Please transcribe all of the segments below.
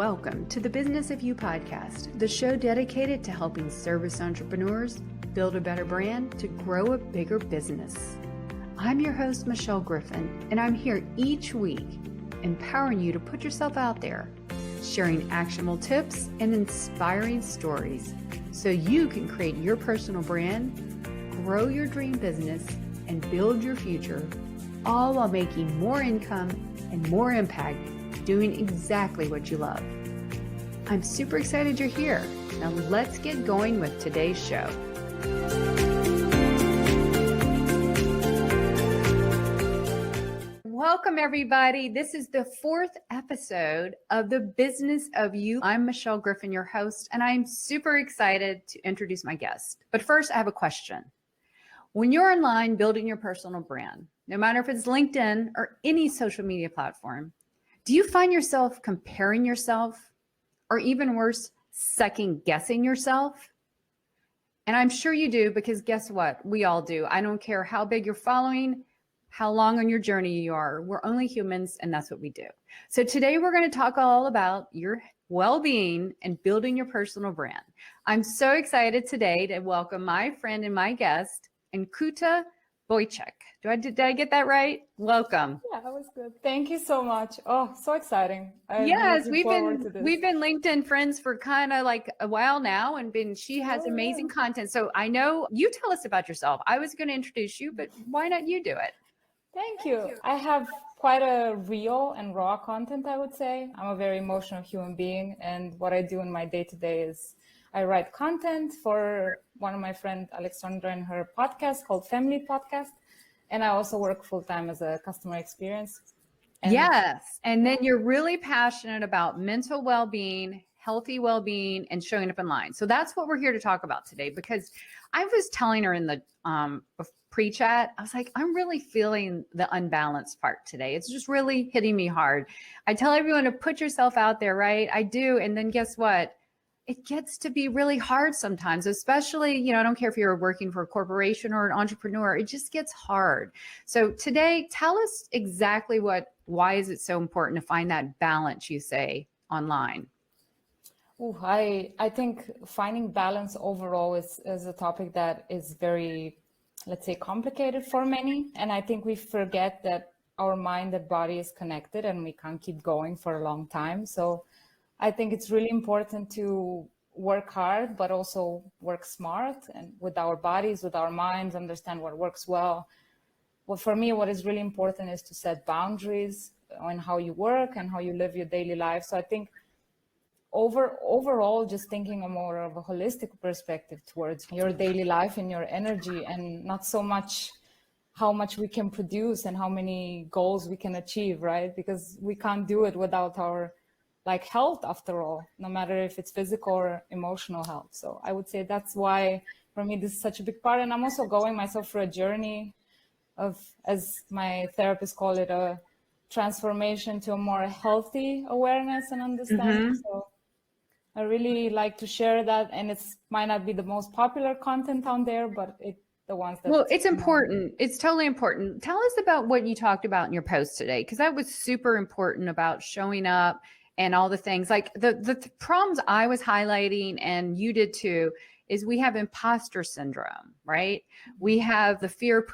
Welcome to the Business of You podcast, the show dedicated to helping service entrepreneurs build a better brand to grow a bigger business. I'm your host, Michelle Griffin, and I'm here each week empowering you to put yourself out there, sharing actionable tips and inspiring stories so you can create your personal brand, grow your dream business, and build your future, all while making more income and more impact doing exactly what you love. I'm super excited you're here. Now let's get going with today's show. Welcome everybody. This is the fourth episode of the Business of You. I'm Michelle Griffin, your host, and I'm super excited to introduce my guest. But first, I have a question. When you're online building your personal brand, no matter if it's LinkedIn or any social media platform, do you find yourself comparing yourself, or even worse, second guessing yourself? And I'm sure you do, because guess what? We all do. I don't care how big you're following, how long on your journey you are. We're only humans, and that's what we do. So today we're going to talk all about your well-being and building your personal brand. I'm so excited today to welcome my friend and my guest, Ancuta Boiciuc. Did I get that right? Welcome. Yeah, that was good. Thank you so much. Oh, so exciting. Yes, we've been LinkedIn friends for kind of like a while now, and she has amazing content. So I know you tell us about yourself. I was going to introduce you, but why not you do it? Thank you. I have quite a real and raw content, I would say. I'm a very emotional human being, and what I do in my day-to-day is I write content for one of my friends, Alexandra, and her podcast called Family Podcast. And I also work full-time as a customer experience. Yes. And then you're really passionate about mental well-being, healthy well-being, and showing up in line. So that's what we're here to talk about today, because I was telling her in the pre-chat, I was like, I'm really feeling the unbalanced part today. It's just really hitting me hard. I tell everyone to put yourself out there, right? I do. And then guess what? It gets to be really hard sometimes, especially, I don't care if you're working for a corporation or an entrepreneur, it just gets hard. So today, tell us exactly why is it so important to find that balance, you say, online? Ooh, I think finding balance overall is a topic that is very, let's say, complicated for many. And I think we forget that our mind and body is connected and we can't keep going for a long time. So I think it's really important to work hard, but also work smart and with our bodies, with our minds, understand what works well. Well, for me, what is really important is to set boundaries on how you work and how you live your daily life. So I think overall, just thinking a more of a holistic perspective towards your daily life and your energy, and not so much how much we can produce and how many goals we can achieve, right? Because we can't do it without our health, after all, no matter if it's physical or emotional health. So I would say that's why for me this is such a big part. And I'm also going myself for a journey of, as my therapist called it, a transformation to a more healthy awareness and understanding. So I really like to share that, and it might not be the most popular content on there, but the ones that it's important. It's totally important. Tell us about what you talked about in your post today, because that was super important about showing up and all the things. Like the problems I was highlighting, and you did too, is we have imposter syndrome, right? We have the fear of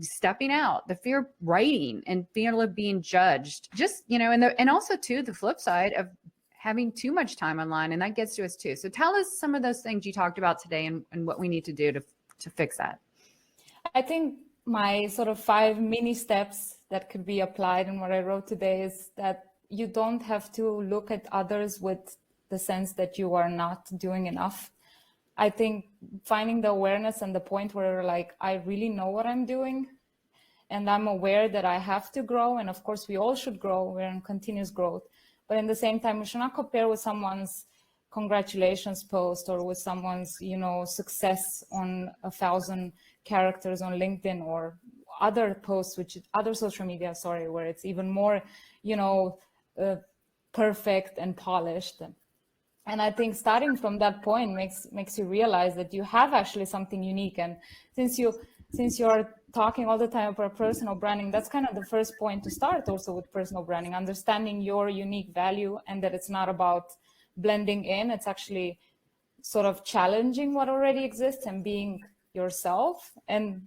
stepping out, the fear of writing and fear of being judged. Just, and also too, the flip side of having too much time online, and that gets to us too. So tell us some of those things you talked about today and what we need to do to fix that. I think my sort of 5 mini steps that could be applied in what I wrote today is that you don't have to look at others with the sense that you are not doing enough. I think finding the awareness and the point where I really know what I'm doing, and I'm aware that I have to grow. And of course, we all should grow. We're in continuous growth. But in the same time, we should not compare with someone's congratulations post or with someone's, success on 1,000 characters on LinkedIn or other posts, other social media, where it's even more, perfect and polished. And I think starting from that point makes you realize that you have actually something unique. And since you're talking all the time about personal branding, that's kind of the first point to start also with personal branding, understanding your unique value and that it's not about blending in. It's actually sort of challenging what already exists and being yourself. And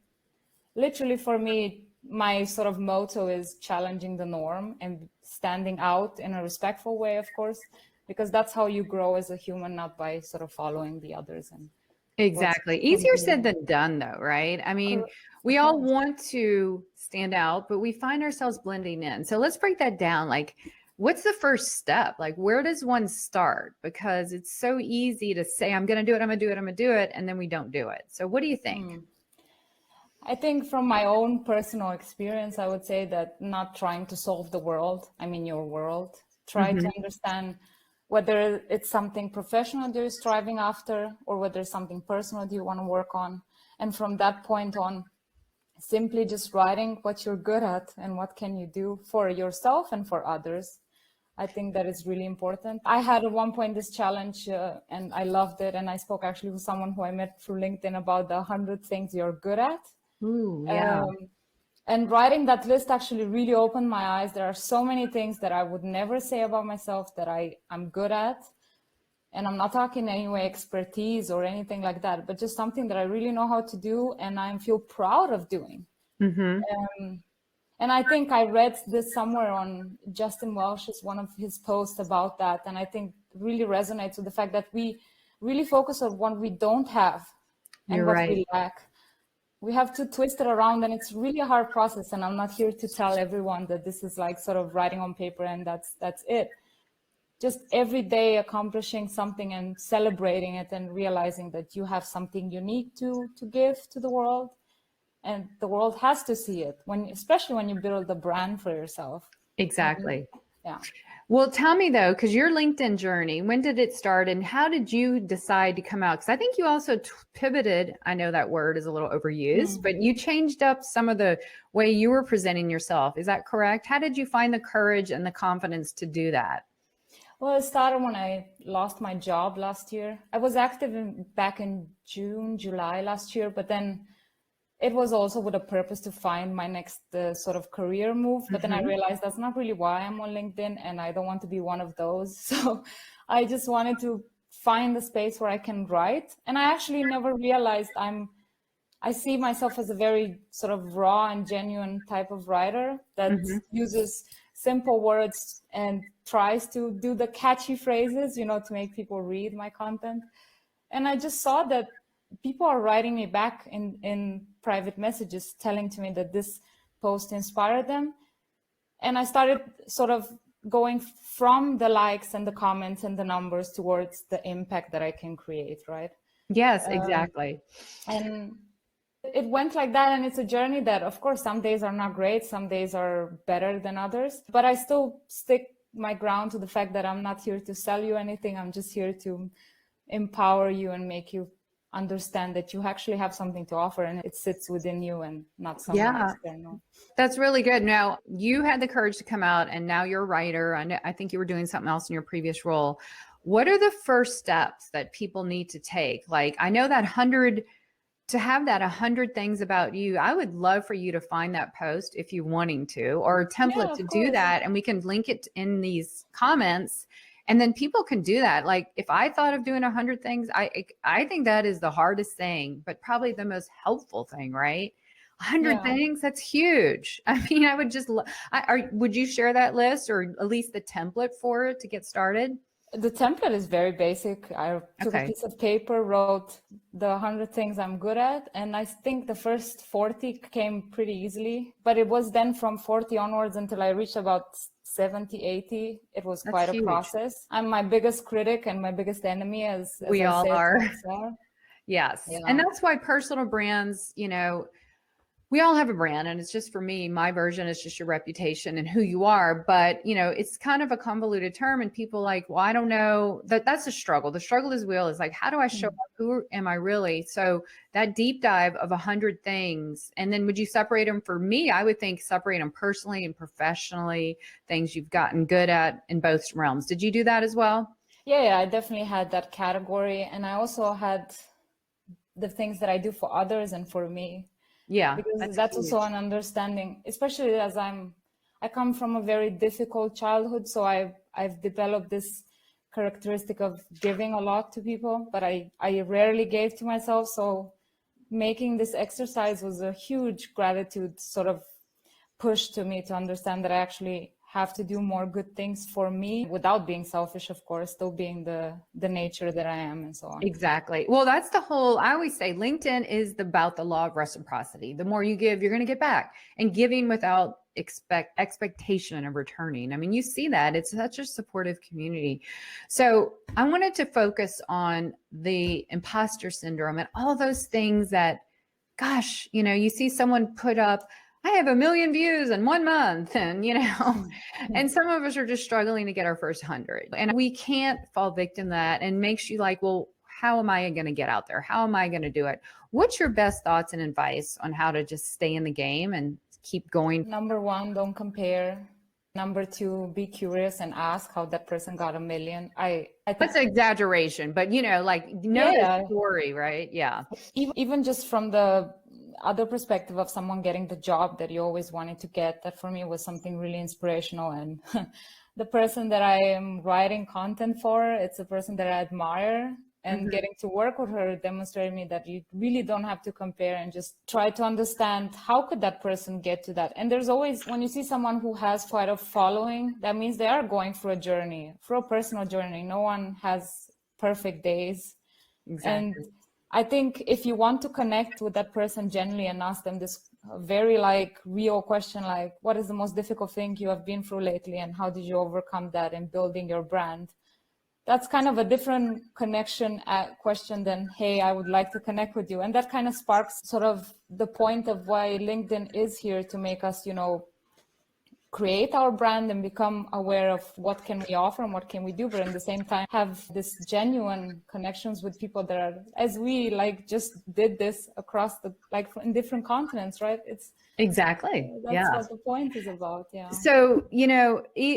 literally for me, my sort of motto is challenging the norm and standing out in a respectful way, of course, because that's how you grow as a human, not by sort of following the others. And Exactly. Easier said than done, though, right? I mean, we all want to stand out, but we find ourselves blending in. So let's break that down. Like, what's the first step? Like, where does one start? Because it's so easy to say, I'm going to do it, I'm going to do it, I'm going to do it, and then we don't do it. So what do you think? I think from my own personal experience, I would say that not trying to solve the world, I mean your world, try to understand whether it's something professional that you're striving after or whether it's something personal that you want to work on. And from that point on, simply just writing what you're good at and what can you do for yourself and for others. I think that is really important. I had at one point this challenge and I loved it. And I spoke actually with someone who I met through LinkedIn about the 100 things you're good at. Ooh, yeah. And writing that list actually really opened my eyes. There are so many things that I would never say about myself that I'm good at. And I'm not talking anyway expertise or anything like that, but just something that I really know how to do and I feel proud of doing. And I think I read this somewhere on Justin Welsh's, one of his posts about that. And I think really resonates with the fact that we really focus on what we don't have and You're what right. we lack. We have to twist it around and it's really a hard process. And I'm not here to tell everyone that this is like sort of writing on paper and that's it. Just every day accomplishing something and celebrating it and realizing that you have something unique to give to the world. And the world has to see it, especially when you build a brand for yourself. Exactly. Yeah. Well, tell me though, because your LinkedIn journey, when did it start and how did you decide to come out? Because I think you also pivoted. I know that word is a little overused, but you changed up some of the way you were presenting yourself. Is that correct? How did you find the courage and the confidence to do that? Well, it started when I lost my job last year. I was active back in June, July last year, but then it was also with a purpose to find my next sort of career move. But then I realized that's not really why I'm on LinkedIn and I don't want to be one of those. So I just wanted to find a space where I can write. And I actually never realized I see myself as a very sort of raw and genuine type of writer that uses simple words and tries to do the catchy phrases, to make people read my content. And I just saw that people are writing me back in private messages telling to me that this post inspired them. And I started sort of going from the likes and the comments and the numbers towards the impact that I can create, right? Yes, exactly. And it went like that. And it's a journey that, of course, some days are not great, some days are better than others. But I still stick my ground to the fact that I'm not here to sell you anything. I'm just here to empower you and make you understand that you actually have something to offer and it sits within you and not someone external. That's really good. Now, you had the courage to come out and now you're a writer. I think you were doing something else in your previous role. What are the first steps that people need to take? Like, I know that 100 things about you. I would love for you to find that post if you're wanting to, or a template to do that. And we can link it in these comments. And then people can do that. Like if I thought of doing 100 things, I think that is the hardest thing, but probably the most helpful thing, right? 100 things, that's huge. I mean, I would just, would you share that list or at least the template for it to get started? The template is very basic. I took a piece of paper, wrote the 100 things I'm good at. And I think the first 40 came pretty easily, but it was then from 40 onwards until I reached about 70, 80. It was quite a process. I'm my biggest critic and my biggest enemy as we all are. Yes. Yeah. And that's why personal brands, we all have a brand and it's just for me, my version is just your reputation and who you are. But, it's kind of a convoluted term and people like, well, I don't know that's a struggle. The struggle is real. Is like, how do I show up? Who am I really? So that deep dive of 100 things. And then would you separate them? For me, I would think separate them personally and professionally, things you've gotten good at in both realms. Did you do that as well? Yeah, I definitely had that category. And I also had the things that I do for others and for me. Yeah, because that's that's huge. also an understanding, especially as I come from a very difficult childhood. So I've developed this characteristic of giving a lot to people, but I rarely gave to myself. So making this exercise was a huge gratitude sort of push to me to understand that I actually have to do more good things for me without being selfish, of course, still being the nature that I am and so on. Exactly. Well, that's the whole, I always say LinkedIn is about the law of reciprocity. The more you give, you're going to get back, and giving without expectation of returning. I mean, you see that it's such a supportive community. So I wanted to focus on the imposter syndrome and all those things that, gosh, you see someone put up, I have 1 million views in 1 month, and and some of us are just struggling to get our first 100, and we can't fall victim to that. And makes you like, well, how am I going to get out there? How am I going to do it? What's your best thoughts and advice on how to just stay in the game and keep going? Number one, don't compare. Number two, be curious and ask how that person got 1 million. I That's an exaggeration, but like, know the story, right? Yeah. Even just from the other perspective of someone getting the job that you always wanted to get, that for me was something really inspirational. And the person that I am writing content for, it's a person that I admire. And getting to work with her demonstrated me that you really don't have to compare, and just try to understand how could that person get to that. And there's always, when you see someone who has quite a following, that means they are going through a journey, through a personal journey. No one has perfect days. Exactly. And I think if you want to connect with that person genuinely and ask them this very real question, like, what is the most difficult thing you have been through lately, and how did you overcome that in building your brand? That's kind of a different connection question than, hey, I would like to connect with you. And that kind of sparks sort of the point of why LinkedIn is here, to make us, create our brand and become aware of what can we offer and what can we do, but at the same time have this genuine connections with people that are, as we just did this across in different continents, right? It's exactly. That's what the point is about. Yeah. So,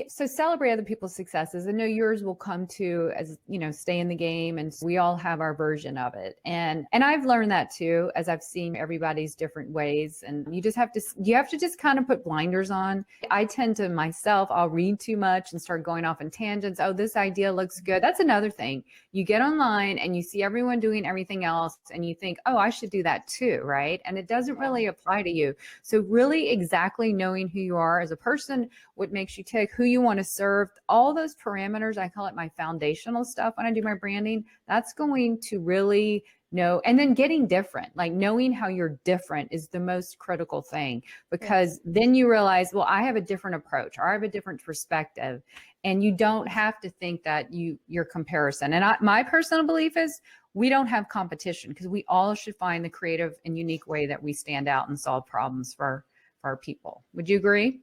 so celebrate other people's successes. I know yours will come to, as stay in the game, and we all have our version of it. And I've learned that too, as I've seen everybody's different ways. And you have to just kind of put blinders on. I tend to myself, I'll read too much and start going off in tangents. Oh, this idea looks good. That's another thing. You get online and you see everyone doing everything else, and you think, oh, I should do that too, right? And it doesn't really apply to you. So really exactly knowing who you are as a person, what makes you tick, who you want to serve, all those parameters, I call it my foundational stuff when I do my branding, that's going to really know. And then getting different, like knowing how you're different is the most critical thing, because then you realize, well, I have a different approach, or I have a different perspective. And you don't have to think that your comparison. And my personal belief is we don't have competition, because we all should find the creative and unique way that we stand out and solve problems for our people. Would you agree?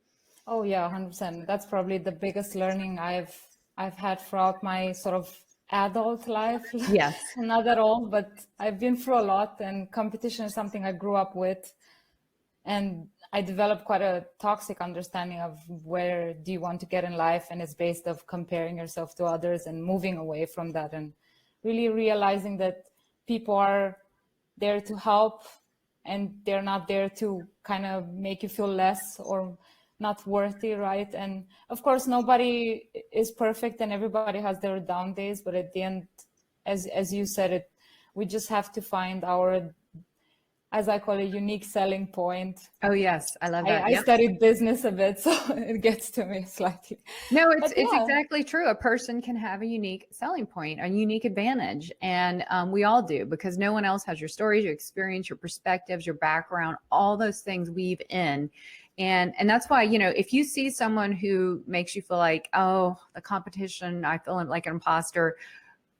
Oh yeah, 100%. That's probably the biggest learning I've had throughout my sort of adult life. Yes. Not at all, but I've been through a lot, and competition is something I grew up with. And I developed quite a toxic understanding of where do you want to get in life, and it's based of comparing yourself to others and moving away from that, and really realizing that people are there to help, and they're not there to kind of make you feel less or not worthy, right? And of course, nobody is perfect, and everybody has their down days, but at the end, as you said it, we just have to find our, as I call it, unique selling point. Oh yes, I love that. I studied business a bit, so it gets to me slightly. No, it's exactly true. A person can have a unique selling point, a unique advantage, and we all do, because no one else has your stories, your experience, your perspectives, your background, all those things weave in. And that's why, if you see someone who makes you feel like, oh, the competition, I feel like an imposter,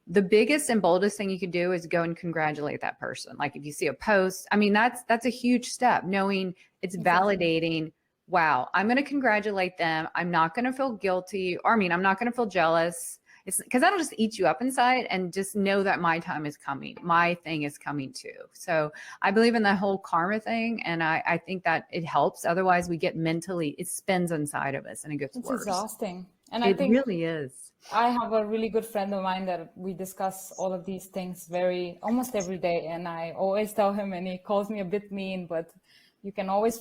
the biggest and boldest thing you can do is go and congratulate that person. Like if you see a post, I mean, that's a huge step, knowing it's validating. Wow, I'm going to congratulate them. I'm not going to feel guilty, or I'm not going to feel jealous. It's because that'll just eat you up inside, and just know that my time is coming. My thing is coming too. So I believe in the whole karma thing. And I think that it helps. Otherwise we get it spins inside of us, and it gets worse. It's exhausting. And I think it really is. I have a really good friend of mine that we discuss all of these things almost every day. And I always tell him, and he calls me a bit mean, but You can always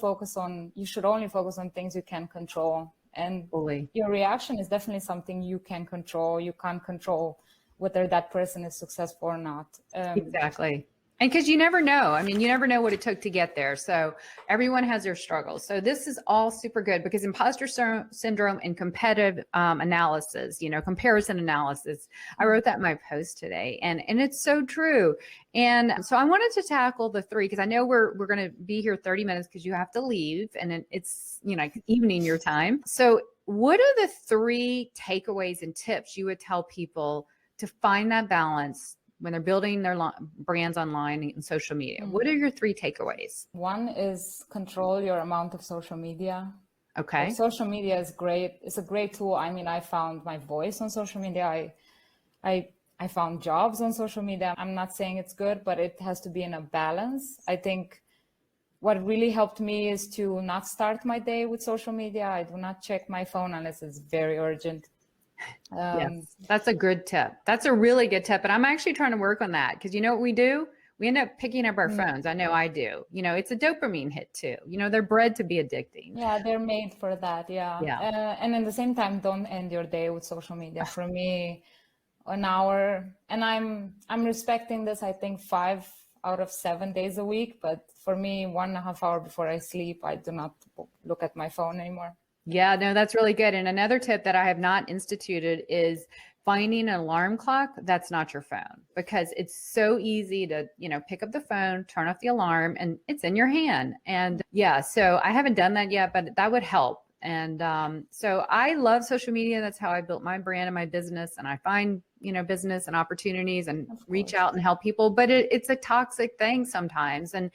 you should only focus on things you can control. And Fully. your reaction is definitely something you can control. You can't control whether that person is successful or not. Exactly. And because you never know. I mean, you never know what it took to get there. So everyone has their struggles. So this is all super good because imposter syndrome and competitive analysis, comparison analysis. I wrote that in my post today, and it's so true. And so I wanted to tackle the three because I know we're going to be here 30 minutes because you have to leave, and it's evening your time. So what are the three takeaways and tips you would tell people to find that balance when they're building their brands online and social media? What are your three takeaways? One is control your amount of social media. Okay. Social media is great. It's a great tool. I mean, I found my voice on social media. I found jobs on social media. I'm not saying it's good, but it has to be in a balance. I think what really helped me is to not start my day with social media. I do not check my phone unless it's very urgent. Yes, that's a good tip. That's a really good tip. And I'm actually trying to work on that because you know what we do? We end up picking up our phones. I know I do. It's a dopamine hit too. They're bred to be addicting. Yeah, they're made for that. Yeah. And at the same time, don't end your day with social media. For me, an hour, and I'm respecting this, I think 5 out of 7 days a week. But for me, 1.5 hours before I sleep, I do not look at my phone anymore. Yeah, no, that's really good. And another tip that I have not instituted is finding an alarm clock that's not your phone, because it's so easy to, pick up the phone, turn off the alarm, and it's in your hand. And yeah, so I haven't done that yet, but that would help. And so I love social media. That's how I built my brand and my business. And I find, business and opportunities and reach out and help people. But it's a toxic thing sometimes. And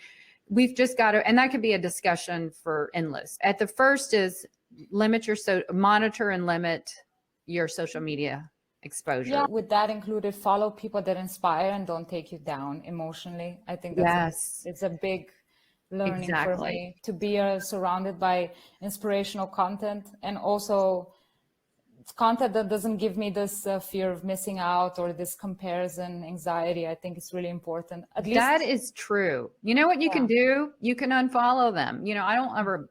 we've just got to, and that could be a discussion for endless. At the first is monitor and limit your social media exposure. Yeah, with that included, follow people that inspire and don't take you down emotionally. I think it's a big learning for me to be surrounded by inspirational content, and also content that doesn't give me this fear of missing out or this comparison anxiety. I think it's really important. At least that is true. You know what you can do? You can unfollow them. I don't ever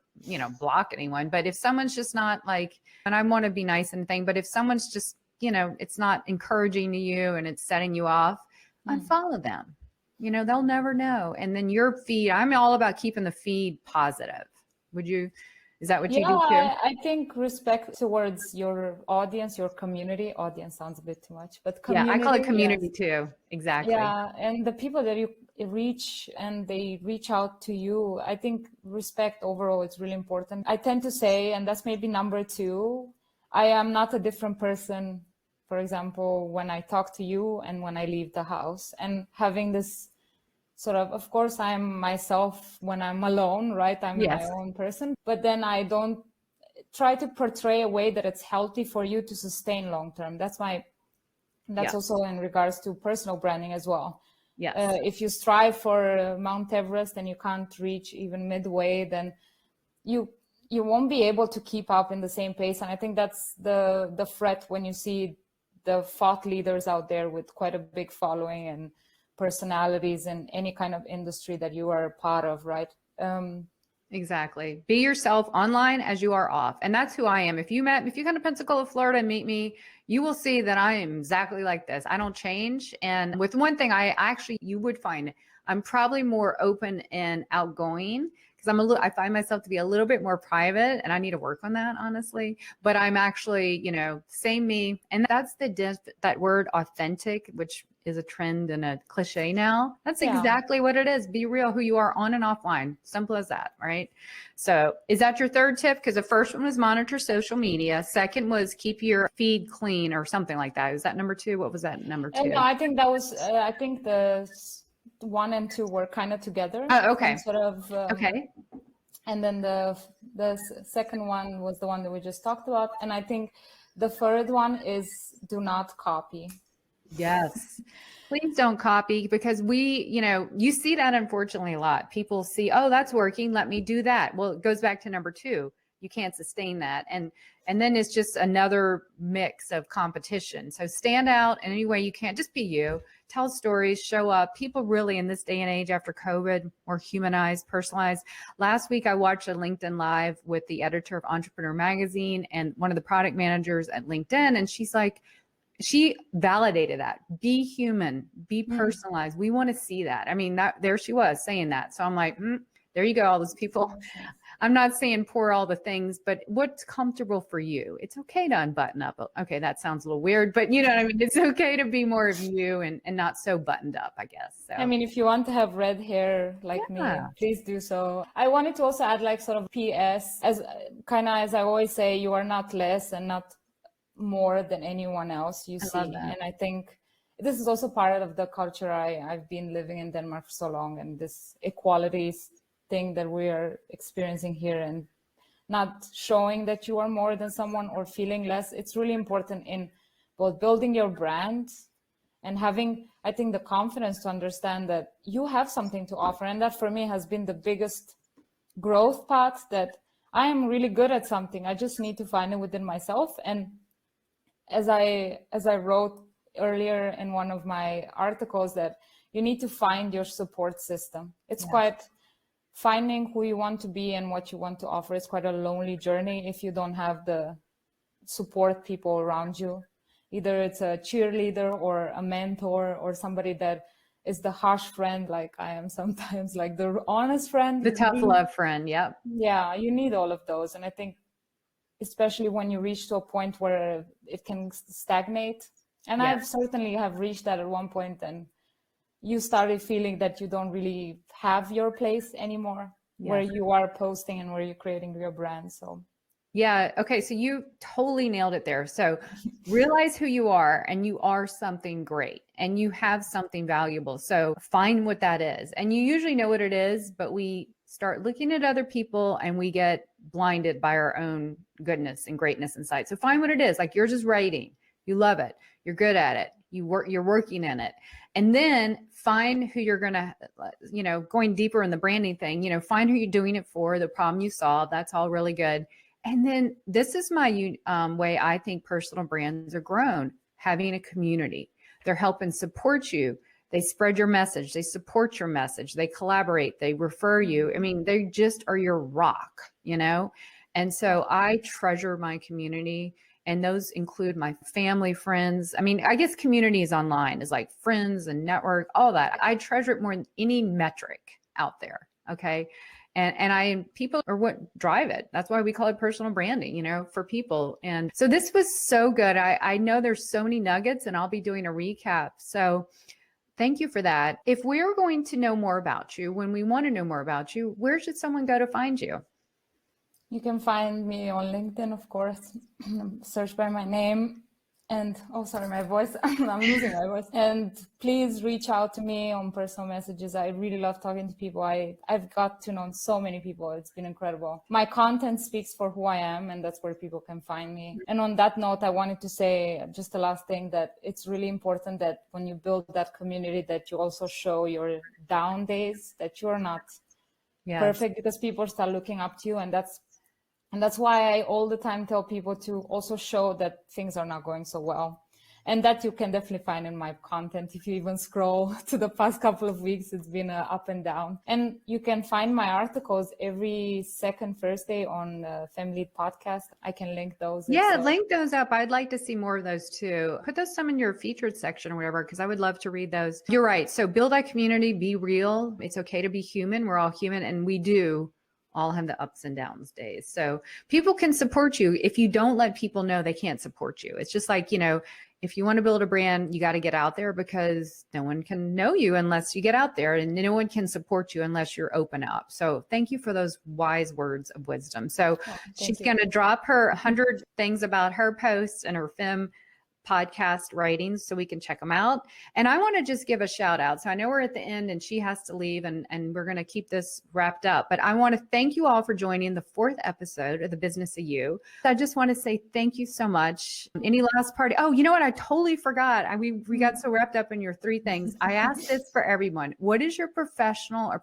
block anyone, but if someone's just not like, and I want to be nice and thing, but if someone's just, it's not encouraging to you and it's setting you off, unfollow them. They'll never know. And then your feed, I'm all about keeping the feed positive. Is that what you do too? I think respect towards your audience, your community. Audience sounds a bit too much, but community. Yeah, I call it community too. Exactly. Yeah, and the people that you reach and they reach out to you, I think respect overall is really important. I tend to say, and that's maybe number 2, I am not a different person, for example, when I talk to you and when I leave the house. And having this sort of course, I'm myself when I'm alone, right? I'm my own person, but then I don't try to portray a way that it's healthy for you to sustain long-term. That's also in regards to personal branding as well. Yes. If you strive for Mount Everest and you can't reach even midway, then you won't be able to keep up in the same pace. And I think that's the threat when you see the thought leaders out there with quite a big following and personalities in any kind of industry that you are a part of, right? Exactly. Be yourself online as you are off. And that's who I am. If you come to Pensacola, Florida and meet me, you will see that I am exactly like this. I don't change. And with one thing, you would find I'm probably more open and outgoing because I find myself to be a little bit more private, and I need to work on that, honestly. But I'm actually, same me. And that's that word authentic, which is a trend and a cliche now. That's exactly what it is. Be real, who you are on and offline. Simple as that, right? So is that your third tip? Because the first one was monitor social media. Second was keep your feed clean or something like that. Is that number 2? What was that number 2? No, I think that was, I think the 1 and 2 were kind of together. Oh, okay. Sort of. Okay. And then the second one was the one that we just talked about. And I think the third one is do not copy. Yes. Please don't copy, because you see that unfortunately a lot. People see, oh, that's working, let me do that. Well, it goes back to number 2. you can't sustain that. And then it's just another mix of competition. So stand out in any way you can. Just be you. Tell stories, show up. People really in this day and age after COVID, more humanized, personalized. Last week, I watched a LinkedIn Live with the editor of Entrepreneur Magazine and one of the product managers at LinkedIn. And she's like, she validated that. Be human, be personalized. We want to see that. I mean, there she was saying that. So I'm like, there you go, all those people. I'm not saying pour all the things, but what's comfortable for you? It's okay to unbutton up. Okay, that sounds a little weird, but you know what I mean? It's okay to be more of you and not so buttoned up, I guess. So I mean, if you want to have red hair like me, please do so. I wanted to also add like sort of PS, as I always say, you are not less and not more than anyone else you see. And I think this is also part of the culture I've been living in Denmark for so long, and this equalities thing that we are experiencing here, and not showing that you are more than someone or feeling less. It's really important in both building your brand and having, I think, the confidence to understand that you have something to offer. And that for me has been the biggest growth path, that I am really good at something. I just need to find it within myself. And as I wrote earlier in one of my articles, that you need to find your support system. It's quite finding who you want to be and what you want to offer. It's quite a lonely journey if you don't have the support people around you. Either it's a cheerleader or a mentor or somebody that is the harsh friend, like I am sometimes, like the honest friend. The tough love friend, yep. Yeah, you need all of those. And I think especially when you reach to a point where it can stagnate. And I've certainly have reached that at one point, and you started feeling that you don't really have your place anymore, where you are posting and where you're creating your brand. So yeah. Okay. So you totally nailed it there. So realize who you are, and you are something great and you have something valuable. So find what that is. And you usually know what it is, but we start looking at other people and we get blinded by our own goodness and greatness inside. So find what it is. Like yours is writing. You love it. You're good at it. You're working in it. And then find who you're going to, going deeper in the branding thing, find who you're doing it for, the problem you solve. That's all really good. And then this is my way I think personal brands are grown, having a community. They're helping support you. They spread your message. They support your message. They collaborate. They refer you. I mean, they just are your rock, And so I treasure my community. And those include my family, friends. I mean, I guess community is online, is like friends and network, all that. I treasure it more than any metric out there. Okay. And people are what drive it. That's why we call it personal branding, for people. And so this was so good. I know there's so many nuggets, and I'll be doing a recap. So thank you for that. If we're going to know more about you, when we want to know more about you, where should someone go to find you? You can find me on LinkedIn, of course. Search by my name. And, my voice. I'm losing my voice. And please reach out to me on personal messages. I really love talking to people. I've got to know so many people. It's been incredible. My content speaks for who I am, and that's where people can find me. And on that note, I wanted to say just the last thing, that it's really important that when you build that community, that you also show your down days, that you're not perfect, because people start looking up to you. And that's why I all the time tell people to also show that things are not going so well. And that you can definitely find in my content. If you even scroll to the past couple of weeks, it's been up and down. And you can find my articles every second Thursday on Family Podcast. I can link those. Yeah, link those up. I'd like to see more of those too. Put those some in your featured section or whatever, because I would love to read those. You're right. So build that community, be real. It's okay to be human. We're all human, and we do all have the ups and downs days. So people can support you. If you don't let people know, they can't support you. It's just like, if you want to build a brand, you got to get out there, because no one can know you unless you get out there, and no one can support you unless you're open up. So thank you for those wise words of wisdom. So she's going to drop her 100 things about her posts and her femme podcast writings so we can check them out. And I want to just give a shout out. So I know we're at the end and she has to leave, and we're going to keep this wrapped up, but I want to thank you all for joining the 4th episode of The Business of You. I just want to say thank you so much. Any last part? Oh, you know what? I totally forgot. We got so wrapped up in your 3 things. I asked this for everyone. What is your professional or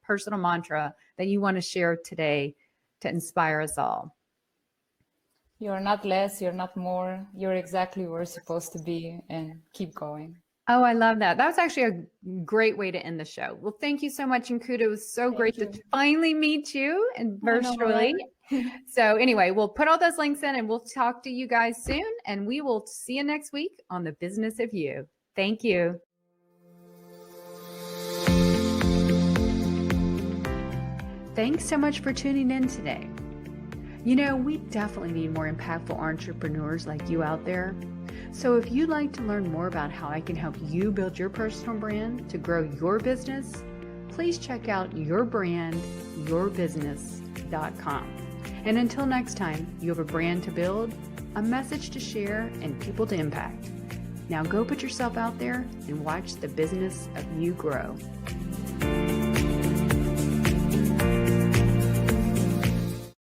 personal mantra that you want to share today to inspire us all. You're not less, you're not more. You're exactly where you're supposed to be, and keep going. Oh, I love that. That was actually a great way to end the show. Well, thank you so much, Ancuta. It was so great to finally meet you and virtually. So anyway, we'll put all those links in and we'll talk to you guys soon. And we will see you next week on The Business of You. Thank you. Thanks so much for tuning in today. You know, we definitely need more impactful entrepreneurs like you out there. So if you'd like to learn more about how I can help you build your personal brand to grow your business, please check out yourbrandyourbusiness.com. And until next time, you have a brand to build, a message to share, and people to impact. Now go put yourself out there and watch the business of you grow.